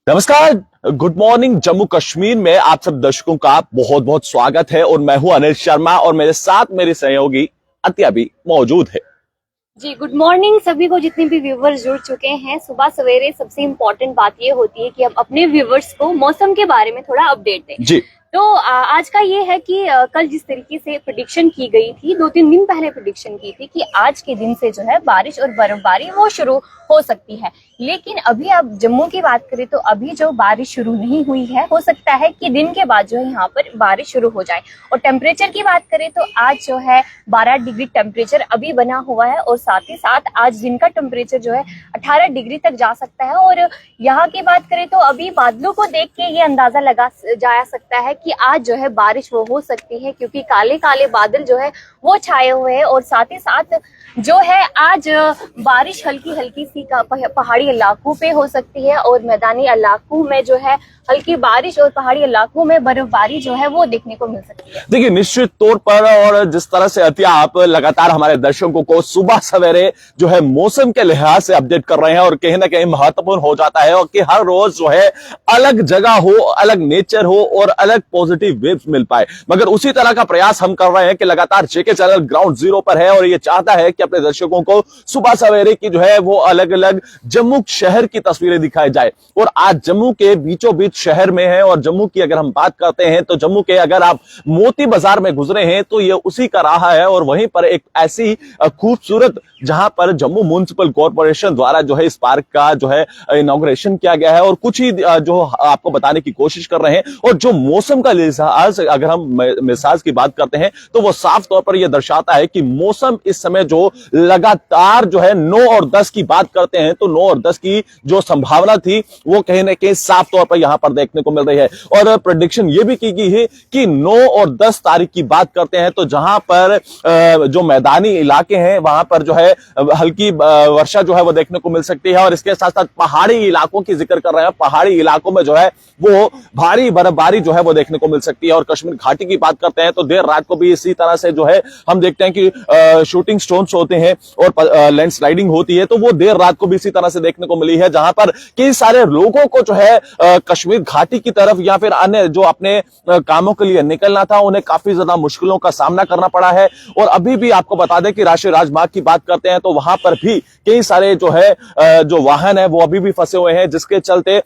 नमस्कार, good morning. Jammu Kashmir में आप सब दर्शकों का बहुत बहुत स्वागत है और मैं हूं अनिल शर्मा और मेरे साथ मेरे सहयोगी अत्या भी मौजूद है। जी गुड मॉर्निंग सभी को, जितने भी व्यूवर्स जुड़ चुके हैं। सुबह सवेरे सबसे इम्पोर्टेंट बात ये होती है कि हम अपने व्यूवर्स को मौसम के बारे में थोड़ा अपडेट दें। जी तो आज का ये है कि कल जिस तरीके से प्रेडिक्शन की गई थी, 2-3 दिन पहले प्रेडिक्शन की थी कि आज के दिन से जो है बारिश और बर्फबारी वो शुरू हो सकती है। लेकिन अभी आप जम्मू की बात करें तो अभी जो बारिश शुरू नहीं हुई है, हो सकता है कि दिन के बाद जो है यहाँ पर बारिश शुरू हो जाए। और टेम्परेचर की बात करें तो आज जो है 12 डिग्री टेम्परेचर अभी बना हुआ है और साथ ही साथ आज दिन का टेम्परेचर जो है 18 डिग्री तक जा सकता है। और यहाँ की बात करें तो अभी बादलों को देख के ये अंदाजा लगा जा सकता है कि आज जो है बारिश वो हो सकती है, क्योंकि काले काले बादल जो है वो छाए हुए हैं। और साथ ही साथ जो है आज बारिश हल्की हल्की सी पहाड़ी इलाकों पे हो सकती है और मैदानी इलाकों में जो है हल्की बारिश और पहाड़ी इलाकों में बर्फबारी जो है वो देखने को मिल सकती है। देखिए, निश्चित तौर पर और जिस तरह से अत्या आप लगातार हमारे दर्शकों को सुबह सवेरे जो है मौसम के लिहाज से अपडेट कर रहे हैं और कहीं ना कहीं महत्वपूर्ण हो जाता है और कि हर रोज जो है अलग जगह हो, अलग नेचर हो और अलग पॉजिटिव वेव्स मिल पाए, मगर उसी तरह का प्रयास हम कर रहे हैं कि लगातार जेके चैनल ग्राउंड जीरो पर है और ये चाहता है कि अपने दर्शकों को सुबह सवेरे की जो है वो अलग अलग जम्मू शहर की तस्वीरें दिखाई जाए। और आज जम्मू के बीचों बीच शहर में है और जम्मू की अगर हम बात करते हैं तो जम्मू के अगर आप मोती बाजार में गुजरे हैं तो ये उसी का रहा है। और वहीं पर एक ऐसी खूबसूरत जहां पर जम्मू म्युनिसिपल कॉर्पोरेशन द्वारा जो है इस पार्क का जो है इनॉग्रेशन किया गया है और कुछ ही जो आपको बताने की कोशिश कर रहे हैं। और जो मौसम का लिहाज अगर हम मिजाज की बात करते हैं तो वो साफ तौर पर यह दर्शाता है कि मौसम इस समय जो लगातार जो है 9 और 10 की बात करते हैं तो 9 और 10 की जो संभावना थी वो कहीं ना कहीं साफ तौर पर यहां पर देखने को मिल रही है। और प्रेडिक्शन ये भी की गई है कि 9 और 10 तारीख की बात करते हैं तो जहां पर जो मैदानी इलाके हैं वहां पर जो है हल्की वर्षा जो है वो देखने को मिल सकती है। और इसके साथ साथ पहाड़ी इलाकों की जिक्र कर रहे हैं, पहाड़ी इलाकों में जो है वो भारी बर्फबारी जो है वो देखने को मिल सकती है। और कश्मीर घाटी की बात करते हैं तो देर रात को भी इसी तरह से जो है हम देखते हैं कि शूटिंग स्टोन्स होते हैं और लैंडस्लाइडिंग होती है, तो वो देर रात को भी इसी तरह से देखने को मिली है, जहां पर कई सारे लोगों को जो है कश्मीर घाटी की तरफ या फिर अन्य जो अपने कामों के लिए निकलना था उन्हें काफी ज्यादा मुश्किलों का सामना करना पड़ा है। और अभी भी आपको बता दें कि राष्ट्रीय राजमार्ग की बात करते हैं तो वहां पर भी कई सारे जो है जो वाहन है वो अभी भी फंसे हुए हैं, जिसके चलते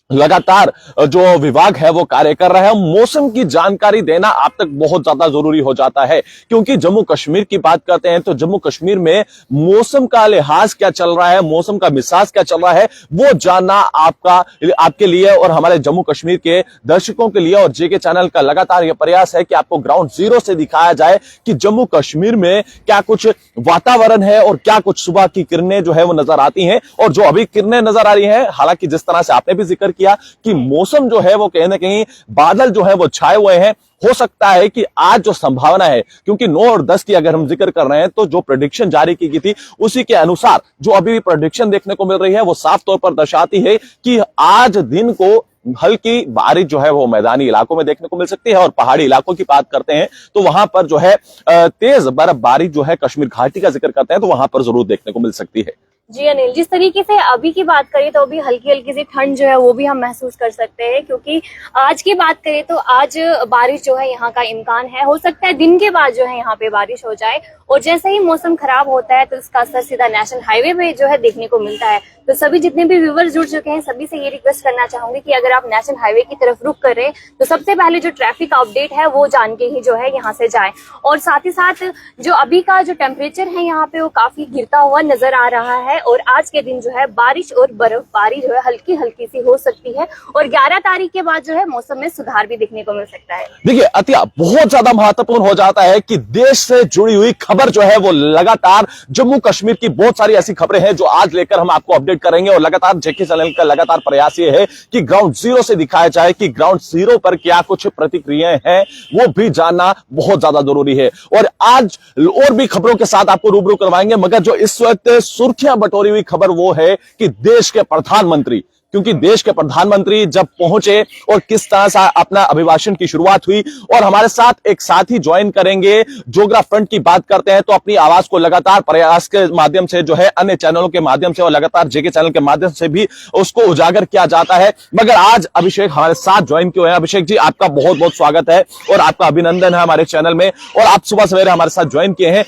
लगातार जो विभाग है वो कार्य कर रहा है। मौसम की जानकारी देना आप तक बहुत ज्यादा जरूरी हो जाता है, क्योंकि जम्मू कश्मीर की बात करते हैं तो जम्मू कश्मीर में मौसम का लिहाज क्या चल रहा है, मौसम का मिजाज क्या चल रहा है, वो जानना आपके लिए और हमारे जम्मू कश्मीर के दर्शकों के लिए और जेके चैनल का लगातार यह प्रयास है कि आपको ग्राउंड जीरो से दिखाया जाए कि जम्मू कश्मीर में क्या कुछ वातावरण है और क्या कुछ सुबह की किरणें जो है वो नजर आती हैं। और जो अभी किरणें नजर आ रही हैं, हालांकि जिस तरह से आपने भी जिक्र किया कि मौसम जो है वो कहीं ना कहीं बादल जो है वो छाए हुए हैं, हो सकता है कि आज जो संभावना है, क्योंकि 9 और 10 की अगर हम जिक्र कर रहे हैं तो जो प्रेडिक्शन जारी की गई थी उसी के अनुसार जो अभी भी प्रेडिक्शन देखने को मिल रही है वो साफ तौर पर दर्शाती है कि आज दिन को हल्की बारिश जो है वो मैदानी इलाकों में देखने को मिल सकती है। और पहाड़ी इलाकों की बात करते हैं तो वहां पर जो है तेज बर्फबारी जो है कश्मीर घाटी का जिक्र करते हैं तो वहां पर जरूर देखने को मिल सकती है। जी अनिल, जिस तरीके से अभी की बात करें तो अभी हल्की हल्की सी ठंड जो है वो भी हम महसूस कर सकते हैं, क्योंकि आज की बात करें तो आज बारिश जो है यहाँ का इम्कान है। हो सकता है दिन के बाद जो है यहाँ पे बारिश हो जाए और जैसे ही मौसम खराब होता है तो इसका असर सीधा नेशनल हाईवे पे जो है देखने को मिलता है। तो सभी जितने भी व्यूवर्स जुड़ चुके हैं सभी से ये रिक्वेस्ट करना चाहूंगी कि अगर आप नेशनल हाईवे की तरफ रुख कर रहे हैं तो सबसे पहले जो ट्रैफिक अपडेट है वो जान के ही जो है यहाँ से जाए। और साथ ही साथ जो अभी का जो टेम्परेचर है यहाँ पे वो काफी गिरता हुआ नजर आ रहा है और आज के दिन जो है बारिश और बर्फबारी जो है हल्की हल्की सी हो सकती है और 11 तारीख के बाद जो है मौसम में सुधार भी देखने को मिल सकता है। देखिए अत्या, बहुत ज्यादा महत्वपूर्ण हो जाता है कि देश से जुड़ी हुई खबर जो है वो लगातार जम्मू कश्मीर की बहुत सारी ऐसी खबरें हैं जो आज लेकर हम आपको अपडेट करेंगे। और लगातार जेके चैनल का लगातार प्रयास ये है कि ग्राउंड जीरो से दिखाया जाए कि ग्राउंड जीरो पर क्या कुछ प्रतिक्रियाएं हैं वो भी जानना बहुत ज्यादा जरूरी है। और आज और भी खबरों के साथ आपको रूबरू करवाएंगे, मगर जो इस वक्त सुर्खियां बटोरी हुई खबर वो है कि देश के प्रधानमंत्री क्योंकि देश के प्रधानमंत्री जब पहुंचे और किस तरह से अपना अभिभाषण की शुरुआत हुई। और हमारे साथ एक साथी ज्वाइन करेंगे, जोगरा फ्रंट की बात करते हैं तो अपनी आवाज को लगातार प्रयास के माध्यम से जो है अन्य चैनलों के माध्यम से और लगातार जेके चैनल के माध्यम से भी उसको उजागर किया जाता है, मगर आज अभिषेक हमारे साथ ज्वाइन किए हैं। अभिषेक जी, आपका बहुत बहुत स्वागत है और आपका अभिनंदन है हमारे चैनल में, और आप सुबह सवेरे हमारे साथ ज्वाइन किए हैं।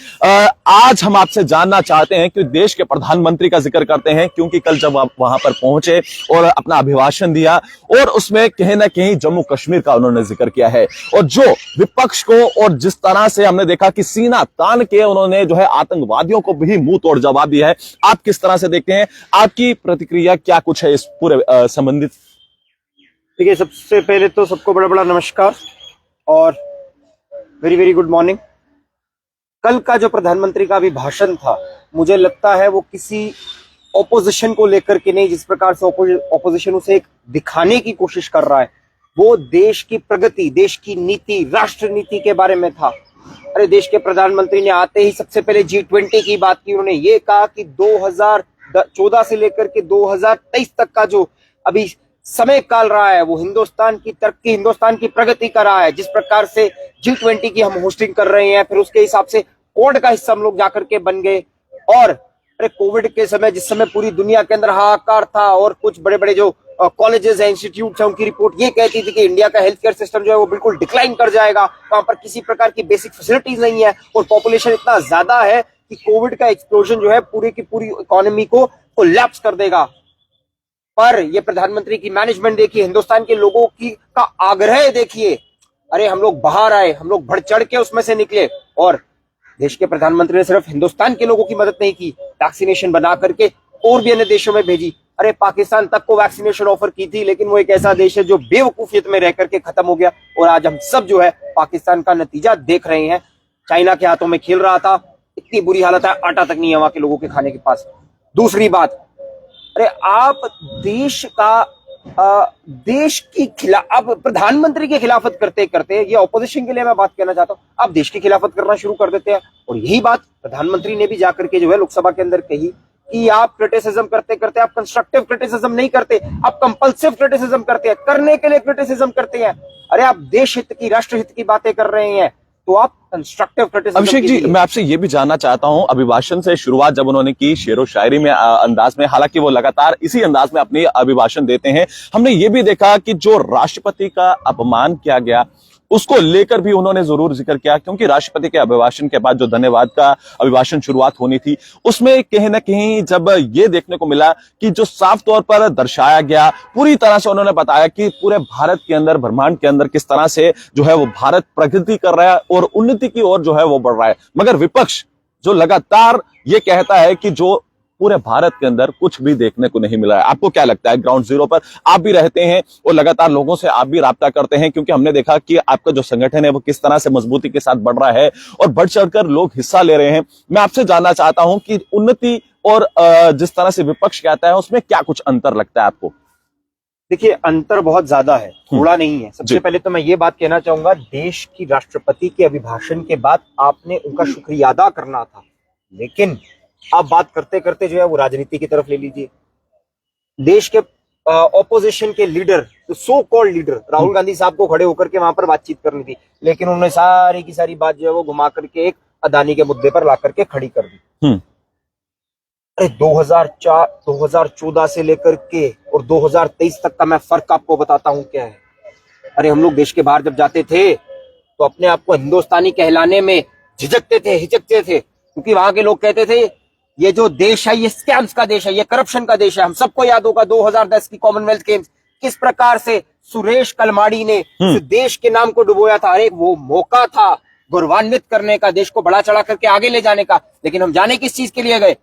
आज हम आपसे जानना चाहते हैं कि देश के प्रधानमंत्री का जिक्र करते हैं, क्योंकि कल जब आप वहां पर पहुंचे और अपना अभिभाषण दिया और उसमें कहीं ना कहीं जम्मू कश्मीर का उन्होंने जिक्र किया है, और जो विपक्ष को और जिस तरह से हमने देखा कि सीना तान के उन्होंने जो है आतंकवादियों को भी मुंह तोड़ जवाब दिया है, आप किस तरह से देखते हैं? आपकी प्रतिक्रिया क्या कुछ है इस पूरे संबंधित? देखिए, सबसे पहले तो सबको बड़ा बड़ा नमस्कार और वेरी वेरी गुड मॉर्निंग। कल का जो प्रधानमंत्री का अभिभाषण था, मुझे लगता है वो किसी ऑपोजिशन को लेकर के नहीं, जिस प्रकार से ऑपोजिशन उसे एक दिखाने की कोशिश कर रहा है, वो देश की प्रगति, देश की नीति, राष्ट्र नीति के बारे में था। अरे देश के प्रधानमंत्री ने आते ही सबसे पहले G20 की बात की। उन्होंने ये कहा कि 2014 से लेकर के 2023 तक का जो अभी समय काल रहा है वो हिंदुस्तान की तरक्की, हिंदुस्तान की प्रगति का रहा है। जिस प्रकार से G20 की हम होस्टिंग कर रहे हैं, फिर उसके हिसाब से कोड का हिस्सा हम लोग जाकर के बन गए। और अरे कोविड के समय, जिस समय पूरी दुनिया के अंदर हाहाकार था और कुछ बड़े बड़े जो कॉलेजेस है, इंस्टीट्यूट है, उनकी रिपोर्ट ये कहती थी कि इंडिया का हेल्थ केयर सिस्टम जो है वो बिल्कुल डिक्लाइन कर जाएगा, वहां पर किसी प्रकार की बेसिक फैसिलिटीज नहीं है और पॉपुलेशन इतना ज्यादा है कि कोविड का एक्सप्लोजन जो है पूरी की पूरी इकोनॉमी को कोलैप्स कर देगा। पर ये प्रधानमंत्री की मैनेजमेंट देखिए, हिंदुस्तान के लोगों की का आग्रह देखिए। अरे हम लोग बाहर आए, हम लोग बढ़ चढ़ के उसमें से निकले, और देश के प्रधानमंत्री ने सिर्फ हिंदुस्तान के लोगों की मदद नहीं की, वैक्सीनेशन बना करके और भी अन्य देशों में भेजी। अरे पाकिस्तान तक को वैक्सीनेशन ऑफर की थी, लेकिन वो एक ऐसा देश है जो बेवकूफियत में रह करके खत्म हो गया, और आज हम सब जो है पाकिस्तान का नतीजा देख रहे हैं। चाइना के हाथों में खेल रहा था, इतनी बुरी हालत है, आटा तक नहीं है वहां के लोगों के खाने के पास। दूसरी बात, अरे आप देश की खिलाफ, अब प्रधानमंत्री की खिलाफत करते करते, ये ऑपोजिशन के लिए मैं बात कहना चाहता हूं, आप देश की खिलाफत करना शुरू कर देते हैं। और यही बात प्रधानमंत्री ने भी जाकर के जो है लोकसभा के अंदर कही कि आप क्रिटिसिज्म करते करते, आप कंस्ट्रक्टिव क्रिटिसिज्म नहीं करते, आप कंपल्सिव क्रिटिसिज्म करते हैं, करने के लिए क्रिटिसिज्म करते हैं। अरे आप देश हित की, राष्ट्र हित की बातें कर रहे हैं तो आप कंस्ट्रक्टिव क्रिटिसिज्म। अभिषेक जी, मैं आपसे ये भी जानना चाहता हूं, अभिभाषण से शुरुआत जब उन्होंने की शेरो शायरी में अंदाज में, हालांकि वो लगातार इसी अंदाज में अपनी अभिभाषण देते हैं, हमने ये भी देखा कि जो राष्ट्रपति का अपमान किया गया उसको लेकर भी उन्होंने जरूर जिक्र किया, क्योंकि राष्ट्रपति के अभिभाषण के बाद जो धन्यवाद का अभिभाषण शुरुआत होनी थी, उसमें कहीं ना कहीं जब ये देखने को मिला कि जो साफ तौर पर दर्शाया गया, पूरी तरह से उन्होंने बताया कि पूरे भारत के अंदर, ब्रह्मांड के अंदर किस तरह से जो है वो भारत प्रगति कर रहा है और उन्नति की ओर जो है वो बढ़ रहा है, मगर विपक्ष जो लगातार ये कहता है कि जो पूरे भारत के अंदर कुछ भी देखने को नहीं मिला है। आपको क्या लगता है, ग्राउंड जीरो पर आप भी रहते हैं और लगातार लोगों से आप भी राब्ता करते हैं, क्योंकि हमने देखा कि आपका जो संगठन है वो किस तरह से मजबूती के साथ बढ़ रहा है और बढ़ चढ़कर लोग हिस्सा ले रहे हैं। मैं आपसे जानना चाहता हूं कि उन्नति और जिस तरह से विपक्ष कहता है उसमें क्या कुछ अंतर लगता है आपको? देखिए, अंतर बहुत ज्यादा है, थोड़ा नहीं है। सबसे पहले तो मैं ये बात कहना चाहूंगा, देश की राष्ट्रपति के अभिभाषण के बाद आपने उनका शुक्रिया अदा करना था, लेकिन आप बात करते करते जो है वो राजनीति की तरफ ले लीजिए। देश के ऑपोजिशन के leader, so called leader Rahul Gandhi साहब को खड़े होकर के वहां पर बातचीत करनी थी, लेकिन उन्होंने सारी की सारी बात जो है वो घुमा करके एक अदानी के मुद्दे पर ला करके खड़ी कर दी। अरे 2014 से लेकर के और 2023 तक का मैं फर्क आपको बताता हूं क्या है। अरे हम लोग देश के बाहर जब जाते थे तो अपने आप को हिंदुस्तानी कहलाने में झिझकते थे, हिचकते थे, क्योंकि वहां के लोग कहते थे ये जो देश है ये स्कैम्स का देश है, ये करप्शन का देश है। हम सबको याद होगा 2010 की कॉमनवेल्थ गेम्स, किस प्रकार से सुरेश कलमाड़ी ने देश के नाम को डुबोया था। अरे वो मौका था गौरवान्वित करने का, देश को बढ़ा चढ़ा करके आगे ले जाने का, लेकिन हम जाने किस चीज के लिए गए?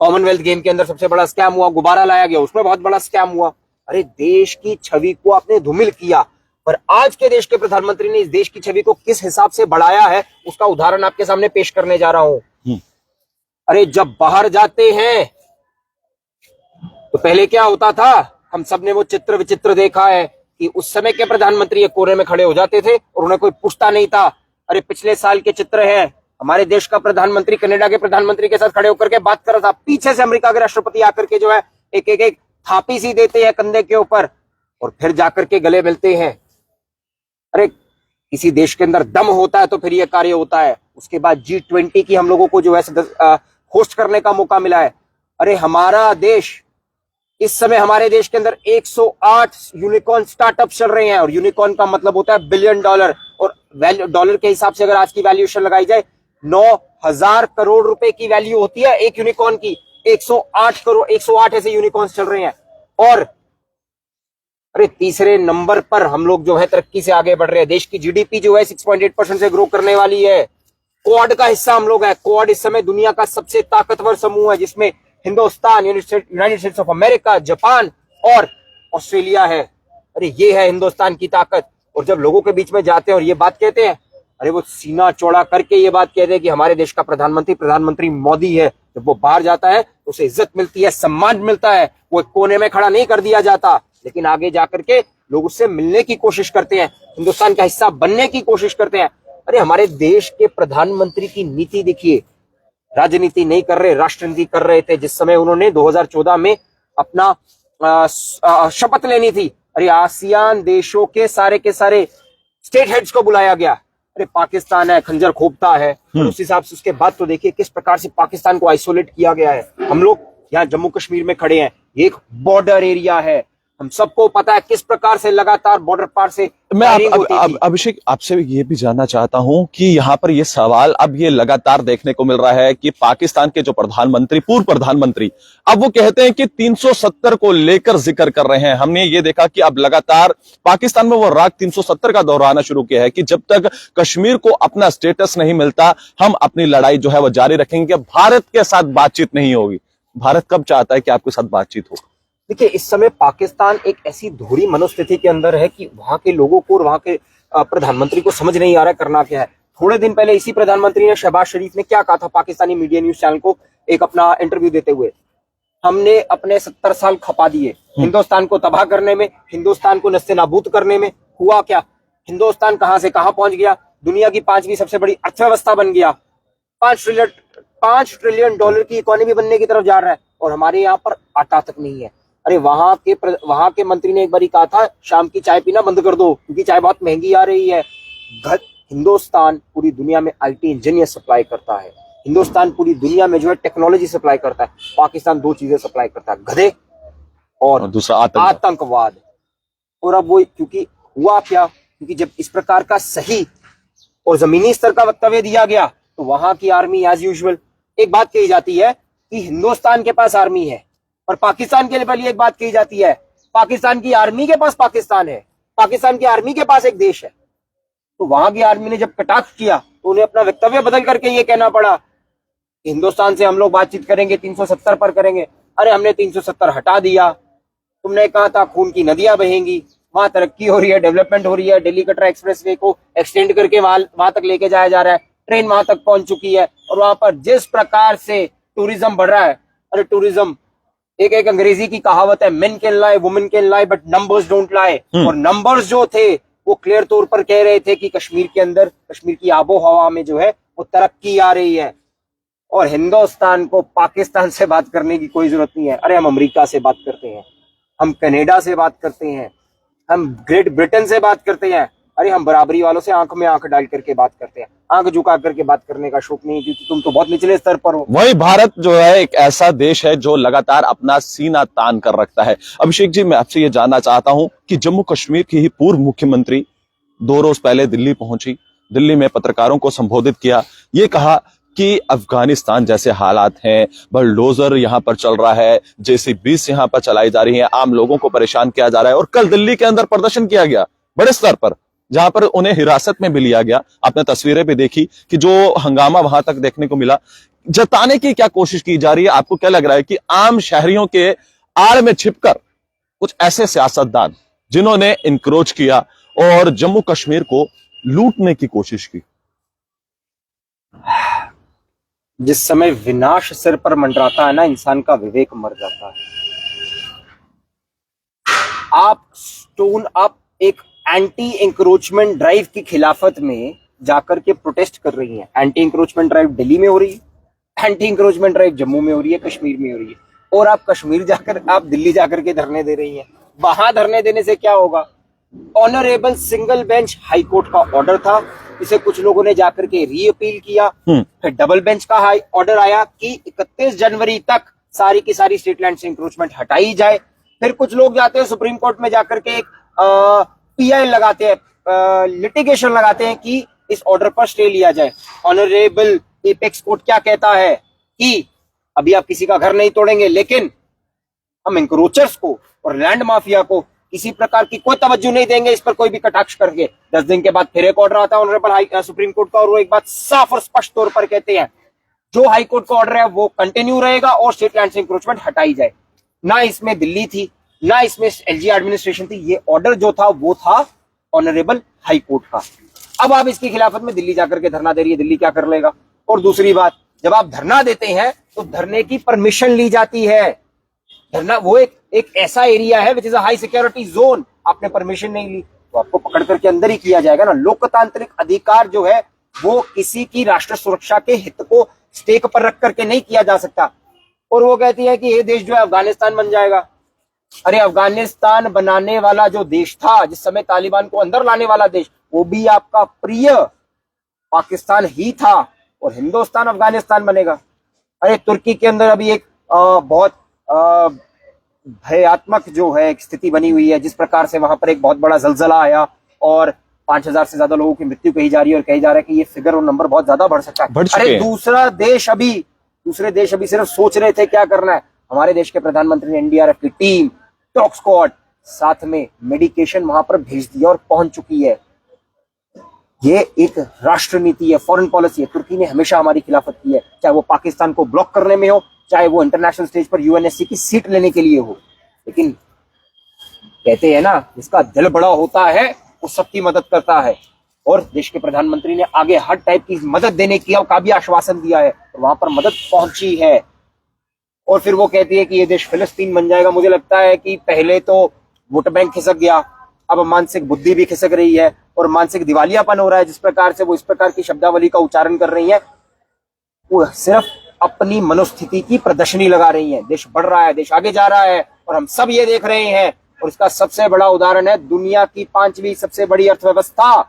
कॉमनवेल्थ गेम के अंदर सबसे बड़ा स्कैम हुआ, गुब्बारा लाया गया, उसमें बहुत बड़ा स्कैम हुआ। अरे देश की छवि को आपने धूमिल किया, पर आज के देश के प्रधानमंत्री ने इस देश की छवि को किस हिसाब से बढ़ाया है उसका उदाहरण आपके सामने पेश करने जा रहा हूं। अरे जब बाहर जाते हैं तो पहले क्या होता था, हम सब ने वो चित्र विचित्र देखा है कि उस समय के प्रधानमंत्री एक कोने में खड़े हो जाते थे और उन्हें कोई पूछता नहीं था। अरे पिछले साल के चित्र हैं, हमारे देश का प्रधानमंत्री कनाडा के प्रधानमंत्री के साथ खड़े होकर के बात कर रहा था, पीछे से अमेरिका के राष्ट्रपति आकर के जो है एक थापी सी देते हैं कंधे के ऊपर और फिर जाकर के गले मिलते हैं। अरे किसी देश के अंदर दम होता है तो फिर ये कार्य होता है। उसके बाद G20 की हम लोगों को जो है होस्ट करने का मौका मिला है। अरे हमारा देश, इस समय हमारे देश के अंदर 108 यूनिकॉर्न स्टार्टअप चल रहे हैं, और यूनिकॉर्न का मतलब होता है बिलियन डॉलर, और डॉलर के हिसाब से अगर आज की वैल्यूएशन लगाई जाए 9,000 करोड़ रुपए की वैल्यू होती है एक यूनिकॉर्न की। 108 ऐसे यूनिकॉर्न्स चल रहे हैं। और अरे तीसरे नंबर पर हम लोग जो है तरक्की से आगे बढ़ रहे हैं। देश की जीडीपी जो है 6.8% से ग्रो करने वाली है। क्वाड का हिस्सा हम लोग हैं। क्वाड इस समय दुनिया का सबसे ताकतवर समूह है, जिसमें Hindustan, United states of America, Japan और ऑस्ट्रेलिया है। अरे ये है हिंदुस्तान की ताकत। और जब लोगों के बीच में जाते हैं और ये बात कहते हैं, अरे वो सीना चौड़ा करके ये बात कहते हैं कि हमारे देश का प्रधानमंत्री मोदी है। जब वो बाहर जाता है तो उसे इज्जत मिलती है, सम्मान मिलता है। वो एक कोने में खड़ा नहीं कर दिया जाता, लेकिन आगे जाकर के लोग उससे मिलने की कोशिश करते हैं, हिंदुस्तान का हिस्सा बनने की कोशिश करते हैं। अरे हमारे देश के प्रधानमंत्री की नीति देखिए, राजनीति नहीं कर रहे, राष्ट्रनीति कर रहे थे। जिस समय उन्होंने 2014 में अपना शपथ लेनी थी, अरे आसियान देशों के सारे स्टेट हेड्स को बुलाया गया। अरे पाकिस्तान है, खंजर खोपता है, और उस हिसाब से उसके बाद तो देखिए किस प्रकार से पाकिस्तान को आइसोलेट किया गया है। हम लोग यहाँ जम्मू कश्मीर में खड़े हैं, ये एक बॉर्डर एरिया है। हम सबको पता है किस प्रकार से लगातार बॉर्डर पार से मैं अभिषेक आपसे ये भी जानना चाहता हूं कि यहाँ पर ये सवाल अब ये लगातार देखने को मिल रहा है कि पाकिस्तान के जो प्रधानमंत्री, पूर्व प्रधानमंत्री, अब वो कहते हैं कि 370 को लेकर जिक्र कर रहे हैं। हमने ये देखा कि अब लगातार पाकिस्तान में वो राग 370 का दोहराना शुरू किया है कि जब तक कश्मीर को अपना स्टेटस नहीं मिलता, हम अपनी लड़ाई जो है वो जारी रखेंगे, भारत के साथ बातचीत नहीं होगी। भारत कब चाहता है कि आपके साथ बातचीत हो? देखिए, इस समय पाकिस्तान एक ऐसी धुरी मनोस्थिति के अंदर है कि वहां के लोगों को और वहां के प्रधानमंत्री को समझ नहीं आ रहा करना क्या है। थोड़े दिन पहले इसी प्रधानमंत्री ने, शहबाज शरीफ ने क्या कहा था पाकिस्तानी मीडिया न्यूज चैनल को एक अपना इंटरव्यू देते हुए, हमने अपने 70 साल खपा दिए हिंदुस्तान को तबाह करने में, हिंदुस्तान को नस्ते नाबूद करने में। हुआ क्या? हिंदुस्तान कहां से कहां पहुंच गया, दुनिया की 5वीं सबसे बड़ी अर्थव्यवस्था बन गया, 5 ट्रिलियन डॉलर की इकोनॉमी बनने की तरफ जा रहा है, और हमारे यहाँ पर आटा तक नहीं है। अरे वहां के मंत्री ने एक बार कहा था, शाम की चाय पीना बंद कर दो क्योंकि चाय बहुत महंगी आ रही है। हिंदुस्तान पूरी दुनिया में आईटी इंजीनियर सप्लाई करता है, हिंदुस्तान पूरी दुनिया में जो है टेक्नोलॉजी सप्लाई करता है। पाकिस्तान 2 चीजें सप्लाई करता है, गधे और दूसरा आतंकवाद। और अब वो क्योंकि हुआ क्या, क्योंकि जब इस प्रकार का सही और जमीनी स्तर का वक्तव्य दिया गया तो वहां की आर्मी एज यूजुअल, एक बात कही जाती है कि हिंदुस्तान के पास आर्मी है, और पाकिस्तान के लिए एक बात कही जाती है पाकिस्तान की आर्मी के पास पाकिस्तान है, पाकिस्तान की आर्मी के पास एक देश है। तो वहां की आर्मी ने जब कटाक्ष किया तो उन्हें अपना वक्तव्य बदल करके ये कहना पड़ा कि हिंदुस्तान से हम लोग बातचीत करेंगे, 370 पर करेंगे। अरे हमने 370 हटा दिया, तुमने कहा था खून की नदियां बहेंगी, वहां तरक्की हो रही है, डेवलपमेंट हो रही है, दिल्ली कटरा एक्सप्रेसवे को एक्सटेंड करके वहां तक लेके जाया जा रहा है, ट्रेन वहां तक पहुंच चुकी है, और वहां पर जिस प्रकार से टूरिज्म बढ़ रहा है। अरे टूरिज्म, एक अंग्रेजी की कहावत है, main can lie women can lie but numbers don't lie. और नंबर्स जो थे वो क्लियर तौर पर कह रहे थे कि कश्मीर के अंदर, कश्मीर की आबो हवा में जो है वो तरक्की आ रही है, और हिंदुस्तान को पाकिस्तान से बात करने की कोई जरूरत नहीं है। अरे हम अमेरिका से बात करते हैं, हम कनाडा से बात करते हैं, हम ग्रेट ब्रिटेन से बात करते हैं। अरे हम बराबरी वालों से आंख में आंख डाल करके बात करते हैं, आंख झुका करके बात करने का शौक नहीं, क्योंकि तुम तो बहुत निचले स्तर पर हो। वही भारत जो है एक ऐसा देश है जो लगातार अपना सीना तान कर रखता है। अभिषेक जी, मैं आपसे ये जानना चाहता हूं कि जम्मू कश्मीर की ही पूर्व मुख्यमंत्री 2 रोज पहले दिल्ली पहुंची, दिल्ली में पत्रकारों को संबोधित किया, ये कहा कि अफगानिस्तान जैसे हालात हैं, बुलडोजर यहां पर चल रहा है, JCBs यहां पर चलाई जा रही हैं, आम लोगों को परेशान किया जा रहा है। और कल दिल्ली के अंदर प्रदर्शन किया गया बड़े स्तर पर, जहां पर उन्हें हिरासत में भी लिया गया। आपने तस्वीरें भी देखी कि जो हंगामा वहां तक देखने को मिला, जताने की क्या कोशिश की जा रही है? आपको क्या लग रहा है कि आम शहरियों के आड़ में छिपकर कुछ ऐसे सियासतदान जिन्होंने इंक्रोच किया और जम्मू कश्मीर को लूटने की कोशिश की? जिस समय विनाश सिर पर मंडराता है ना, इंसान का विवेक मर जाता है। आप एक एंटी इंक्रोचमेंट ड्राइव की खिलाफत में जाकर के प्रोटेस्ट कर रही हैं। एंटी इंक्रोचमेंट ड्राइव दिल्ली में हो रही है, एंटी इंक्रोचमेंट ड्राइव जम्मू में हो रही है, कश्मीर में हो रही है। और आप कश्मीर जाकर, आप दिल्ली जाकर के धरने दे रही हैं। वहां धरने देने से क्या होगा? Honourable single bench high court का ऑर्डर था, इसे कुछ लोगों ने जाकर के री अपील किया। फिर डबल बेंच का हाई ऑर्डर आया कि 31 जनवरी तक सारी की सारी स्टेट लैंड से इंक्रोचमेंट हटाई जाए। फिर कुछ लोग जाते हैं सुप्रीम कोर्ट में जाकर के एक पीआई लगाते हैं, लिटिगेशन लगाते हैं कि इस ऑर्डर पर स्टे लिया जाए। ऑनरेबल एपेक्स कोर्ट क्या कहता है कि अभी आप किसी का घर नहीं तोड़ेंगे, लेकिन हम इंक्रोचर्स को और लैंड माफिया को किसी प्रकार की कोई तवज्जो नहीं देंगे, इस पर कोई भी कटाक्ष करके। 10 दिन के बाद फिर एक ऑर्डर आता है ऑनरेबल सुप्रीम कोर्ट का, और वो एक बात साफ और स्पष्ट तौर पर कहते हैं जो हाई कोर्ट का ऑर्डर है वो कंटिन्यू रहेगा और स्टेट लैंड से इंक्रोचमेंट हटाई जाए। ना इसमें दिल्ली थी, ना इसमें एलजी एडमिनिस्ट्रेशन थी, ये ऑर्डर जो था वो था ऑनरेबल हाई कोर्ट का। अब आप इसकी खिलाफत में दिल्ली जाकर के धरना दे रही है, दिल्ली क्या कर लेगा? और दूसरी बात, जब आप धरना देते हैं तो धरने की परमिशन ली जाती है। धरना वो एक ऐसा एरिया है which is a high security zone, आपने परमिशन नहीं ली तो आपको पकड़ करके अंदर ही किया जाएगा ना। लोकतांत्रिक अधिकार जो है वो किसी की राष्ट्र सुरक्षा के हित को स्टेक पर रख करके नहीं किया जा सकता। और वो कहती है कि ये देश जो है अफगानिस्तान बन जाएगा। अरे अफगानिस्तान बनाने वाला जो देश था, जिस समय तालिबान को अंदर लाने वाला देश, वो भी आपका प्रिय पाकिस्तान ही था, और हिंदुस्तान अफगानिस्तान बनेगा। अरे तुर्की के अंदर अभी एक बहुत भयात्मक जो है एक स्थिति बनी हुई है, जिस प्रकार से वहां पर एक बहुत बड़ा जलजला आया और 5000 से ज्यादा लोगों की मृत्यु कही जा रही है, और कही जा रहा है कि ये फिगर और नंबर बहुत ज्यादा बढ़ सकता है। अरे दूसरे देश अभी सिर्फ सोच रहे थे क्या करना है। हमारे देश के प्रधानमंत्री ने एनडीआरएफ की टीम, डॉग स्क्वाड, साथ में मेडिकेशन वहां पर भेज दिया और पहुंच चुकी है। ये एक राष्ट्र नीति है, फॉरेन पॉलिसी है। तुर्की ने हमेशा हमारी खिलाफत की है, चाहे वो पाकिस्तान को ब्लॉक करने में हो, चाहे वो इंटरनेशनल स्टेज पर यूएनएससी की सीट लेने के लिए हो। लेकिन कहते हैं ना, जिसका दिल बड़ा होता है वो सबकी मदद करता है, और देश के प्रधानमंत्री ने आगे हर टाइप की मदद देने का भी आश्वासन दिया है, और वहां पर मदद पहुंची है। और फिर वो कहती है कि ये देश फिलिस्तीन बन जाएगा। मुझे लगता है कि पहले तो वोट बैंक खिसक गया, अब मानसिक बुद्धि भी खिसक रही है, और मानसिक दिवालियापन हो रहा है। जिस प्रकार से वो इस प्रकार की शब्दावली का उच्चारण कर रही है, वो सिर्फ अपनी मनोस्थिति की प्रदर्शनी लगा रही है। देश बढ़ रहा है, देश आगे जा रहा है, और हम सब ये देख रहे हैं। और इसका सबसे बड़ा उदाहरण है दुनिया की 5वीं सबसे बड़ी अर्थव्यवस्था,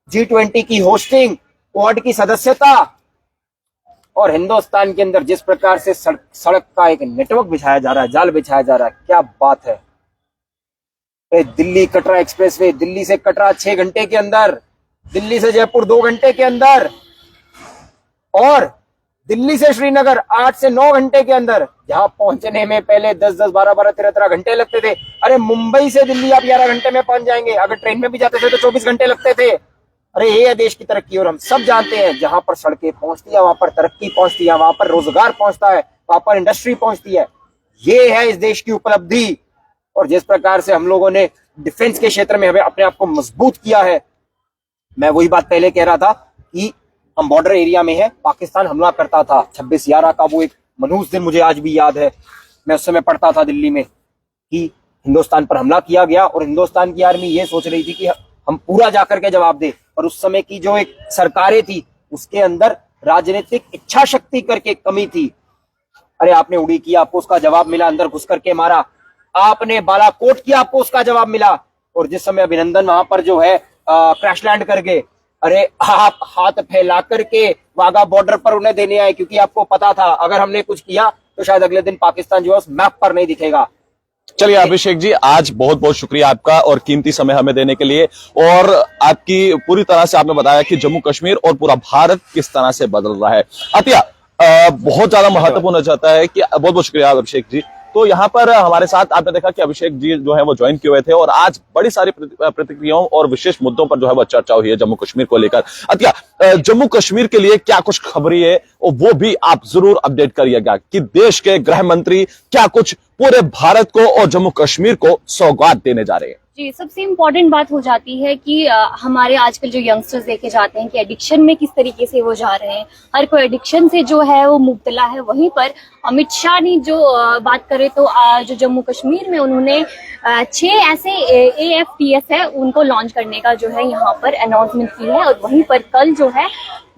G20 की होस्टिंग, क्वाड की सदस्यता, और हिंदुस्तान के अंदर जिस प्रकार से सड़क का एक नेटवर्क बिछाया जा रहा है, जाल बिछाया जा रहा है, क्या बात है। दिल्ली कटरा एक्सप्रेसवे, दिल्ली से कटरा 6 घंटे के अंदर, दिल्ली से जयपुर 2 घंटे के अंदर, और दिल्ली से श्रीनगर 8 से 9 घंटे के अंदर। जहां पहुंचने में पहले 10-10, 12-12, 13-13 घंटे लगते थे, अरे मुंबई से दिल्ली आप 11 घंटे में पहुंच जाएंगे। अगर ट्रेन में भी जाते थे तो 24 घंटे लगते थे। अरे ये है देश की तरक्की। और हम सब जानते हैं जहां पर सड़कें पहुंचती है वहां पर तरक्की पहुंचती है, वहां पर रोजगार पहुंचता है, वहां पर इंडस्ट्री पहुंचती है। ये है इस देश की उपलब्धि। और जिस प्रकार से हम लोगों ने डिफेंस के क्षेत्र में हमें अपने आप को मजबूत किया है, मैं वही बात पहले कह रहा था कि हम बॉर्डर एरिया में है, पाकिस्तान हमला करता था। 26/11 का वो एक मनहूस दिन मुझे आज भी याद है। मैं उस समय पढ़ता था दिल्ली में कि हिंदुस्तान पर हमला किया गया, और हिंदुस्तान की आर्मी ये सोच रही थी कि हम पूरा जाकर के जवाब दे। और उस समय की जो एक सरकारें थी उसके अंदर राजनीतिक इच्छा शक्ति करके कमी थी। अरे आपने उड़ी की, आपको उसका जवाब मिला, अंदर घुस करके मारा। आपने बालाकोट किया, आपको उसका जवाब मिला। और जिस समय अभिनंदन वहां पर जो है क्रैश लैंड कर गए, अरे आप हाथ फैला करके वाघा बॉर्डर पर उन्हें देने आए, क्योंकि आपको पता था अगर हमने कुछ किया तो शायद अगले दिन पाकिस्तान जो है उस मैप पर नहीं दिखेगा। चलिए अभिषेक जी, आज बहुत बहुत शुक्रिया आपका और कीमती समय हमें देने के लिए, और आपकी पूरी तरह से आपने बताया कि जम्मू कश्मीर और पूरा भारत किस तरह से बदल रहा है। अतिया बहुत ज्यादा महत्वपूर्ण हो जाता है कि बहुत बहुत शुक्रिया अभिषेक जी। तो यहाँ पर हमारे साथ आपने देखा कि अभिषेक जी जो है वो ज्वाइन किए हुए थे, और आज बड़ी सारी प्रतिक्रियाओं और विशेष मुद्दों पर जो है वो चर्चा हुई है जम्मू कश्मीर को लेकर। अतिया, जम्मू कश्मीर के लिए क्या कुछ खबरी है और वो भी आप जरूर अपडेट करिएगा कि देश के गृह मंत्री क्या कुछ पूरे भारत को और जम्मू कश्मीर को सौगात देने जा रहे हैं। जी, सबसे इम्पोर्टेंट बात हो जाती है कि हमारे आजकल जो यंगस्टर्स देखे जाते हैं कि एडिक्शन में किस तरीके से वो जा रहे हैं। हर कोई एडिक्शन से जो है वो मुब्तला है। वहीं पर अमित शाह ने जो बात करें तो जो जम्मू कश्मीर में उन्होंने 6 ऐसे AFTS है उनको लॉन्च करने का जो है यहाँ पर अनाउंसमेंट की है। और वहीं पर कल जो है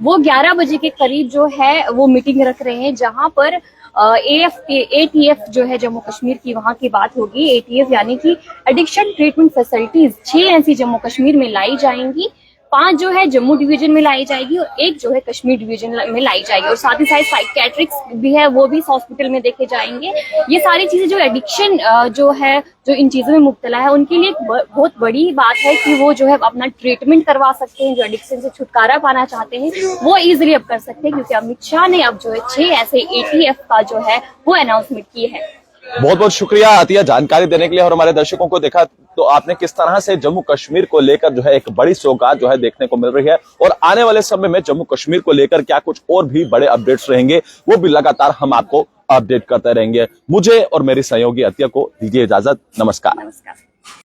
वो 11 बजे के करीब जो है वो मीटिंग रख रहे हैं, जहाँ पर ATF जो है जम्मू कश्मीर की, वहां की बात होगी। ATF यानी कि एडिक्शन ट्रीटमेंट फैसिलिटीज 6 ऐसी जम्मू कश्मीर में लाई जाएंगी। 5 जो है जम्मू डिवीजन में लाई जाएगी और 1 जो है कश्मीर डिवीजन में लाई जाएगी। और साथ ही साथ साइकेट्रिक्स भी है, वो भी इस हॉस्पिटल में देखे जाएंगे। ये सारी चीजें जो एडिक्शन जो है, जो इन चीजों में मुब्तला है, उनके लिए एक बहुत बड़ी बात है कि वो जो है अपना ट्रीटमेंट करवा सकते हैं। जो एडिक्शन से छुटकारा पाना चाहते हैं वो इजिली अब कर सकते हैं, क्योंकि अमित शाह ने अब जो है 6 ऐसे ATF का जो है वो अनाउंसमेंट की है। बहुत बहुत शुक्रिया आतिया जानकारी देने के लिए। और हमारे दर्शकों को देखा तो आपने किस तरह से जम्मू कश्मीर को लेकर जो है एक बड़ी सौगात जो है देखने को मिल रही है, और आने वाले समय में जम्मू कश्मीर को लेकर क्या कुछ और भी बड़े अपडेट्स रहेंगे वो भी लगातार हम आपको अपडेट करते रहेंगे। मुझे और मेरी सहयोगी अतिया को दीजिए इजाजत। नमस्कार।